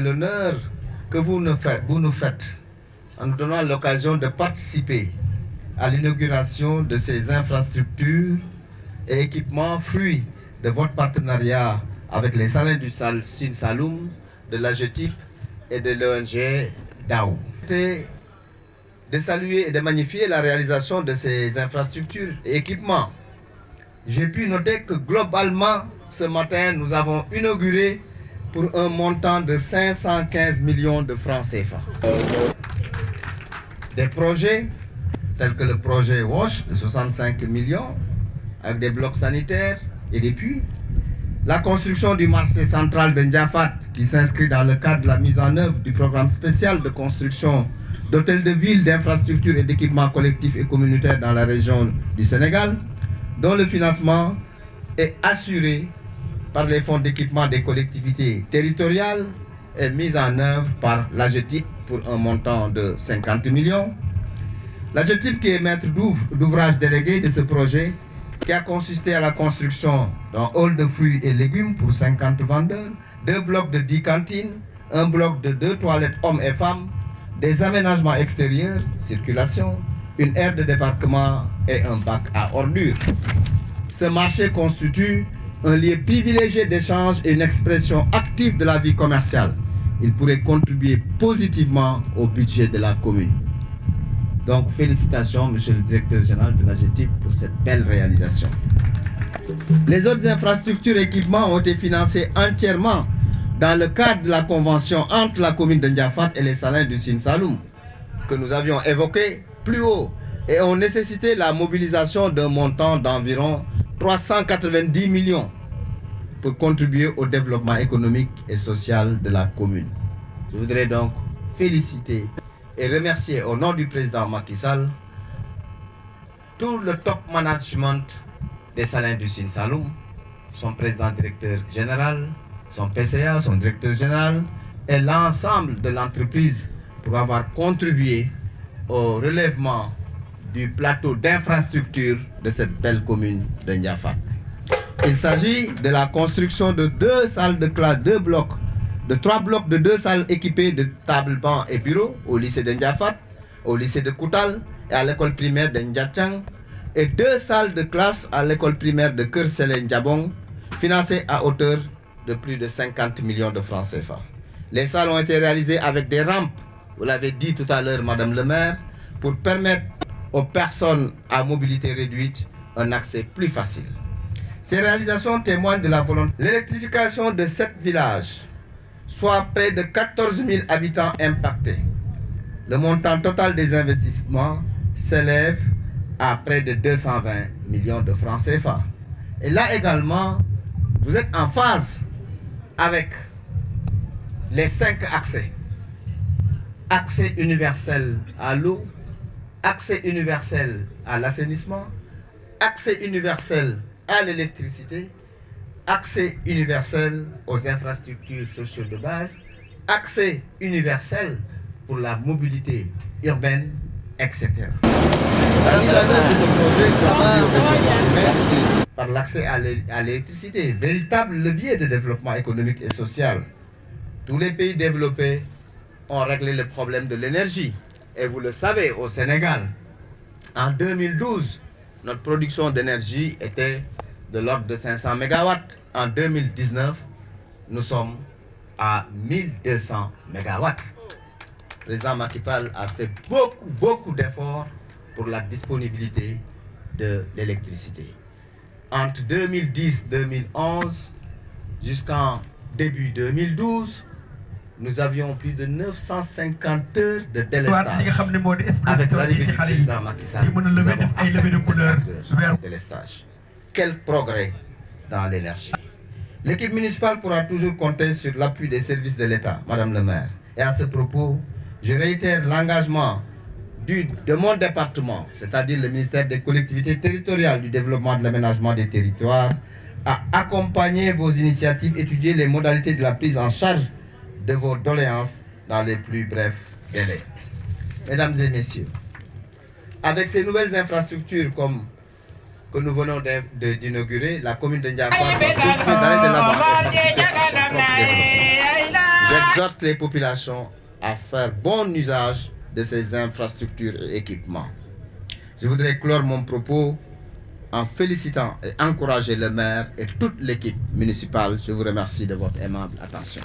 l'honneur que vous nous faites en nous donnant l'occasion de participer à l'inauguration de ces infrastructures et équipements fruits de votre partenariat avec les salins du Sine Saloum, de l'AGETIP et de l'ONG DAO. De saluer et de magnifier la réalisation de ces infrastructures et équipements. J'ai pu noter que globalement, ce matin, nous avons inauguré pour un montant de 515 millions de francs CFA. Des projets tels que le projet WASH de 65 millions avec des blocs sanitaires et des puits. La construction du marché central de Ndiafat qui s'inscrit dans le cadre de la mise en œuvre du programme spécial de construction d'hôtels de ville, d'infrastructures et d'équipements collectifs et communautaires dans la région du Sénégal, dont le financement est assuré par les fonds d'équipement des collectivités territoriales et mis en œuvre par l'AGETIP pour un montant de 50 millions. L'AGETIP qui est maître d'ouvrage délégué de ce projet, qui a consisté à la construction d'un hall de fruits et légumes pour 50 vendeurs, 2 blocs de 10 cantines, un bloc de 2 toilettes hommes et femmes, des aménagements extérieurs, circulation, une aire de débarquement et un bac à ordures. Ce marché constitue un lieu privilégié d'échange et une expression active de la vie commerciale. Il pourrait contribuer positivement au budget de la commune. Donc félicitations, monsieur le directeur général de l'AGETIP, pour cette belle réalisation. Les autres infrastructures et équipements ont été financés entièrement dans le cadre de la convention entre la commune de Ndiafat et les salins du Sine Saloum, que nous avions évoqué plus haut, et ont nécessité la mobilisation d'un montant d'environ 390 millions pour contribuer au développement économique et social de la commune. Je voudrais donc féliciter et remercier au nom du président Macky Sall tout le top management des salins du Sine Saloum, son président directeur général, son PCA, son directeur général et l'ensemble de l'entreprise pour avoir contribué au relèvement du plateau d'infrastructure de cette belle commune de Ndiafat. Il s'agit de la construction de 2 salles de classe, 2 blocs, de 3 blocs de 2 salles équipées de tables, bancs et bureaux au lycée de Ndiafat, au lycée de Koutal et à l'école primaire de Ndiachang, et 2 salles de classe à l'école primaire de Kersele Ndiabong, financées à hauteur de plus de 50 millions de francs CFA. Les salles ont été réalisées avec des rampes, vous l'avez dit tout à l'heure, Madame le maire, pour permettre aux personnes à mobilité réduite un accès plus facile. Ces réalisations témoignent de la volonté. L'électrification de 7 villages, soit près de 14 000 habitants impactés. Le montant total des investissements s'élève à près de 220 millions de francs CFA. Et là également, vous êtes en phase avec les 5 accès. Accès universel à l'eau, accès universel à l'assainissement, accès universel à l'électricité, accès universel aux infrastructures sociales de base, accès universel pour la mobilité urbaine, etc. La mise en œuvre de ce projet par l'accès à l'électricité, véritable levier de développement économique et social. Tous les pays développés ont réglé le problème de l'énergie. Et vous le savez, au Sénégal, en 2012, notre production d'énergie était de l'ordre de 500 MW. En 2019, nous sommes à 1200 MW. Le président Macky Sall a fait beaucoup d'efforts pour la disponibilité de l'électricité. Entre 2010-2011 jusqu'en début 2012, nous avions plus de 950 heures de délestage. Avec l'arrivée du président Macky Sall, nous avons 24 heures de délestage. Quel progrès dans l'énergie. L'équipe municipale pourra toujours compter sur l'appui des services de l'État, Madame le maire. Et à ce propos, je réitère l'engagement de mon département, c'est-à-dire le ministère des collectivités territoriales, du développement de l'aménagement des territoires, à accompagner vos initiatives, étudier les modalités de la prise en charge de vos doléances dans les plus brefs délais. Mesdames et messieurs, avec ces nouvelles infrastructures que nous venons d'inaugurer, la commune de Ndiafat va continuer d'aller de l'avant et participer à son propre développement. Je J'exhorte les populations à faire bon usage de ces infrastructures et équipements. Je voudrais clore mon propos en félicitant et encourageant le maire et toute l'équipe municipale. Je vous remercie de votre aimable attention.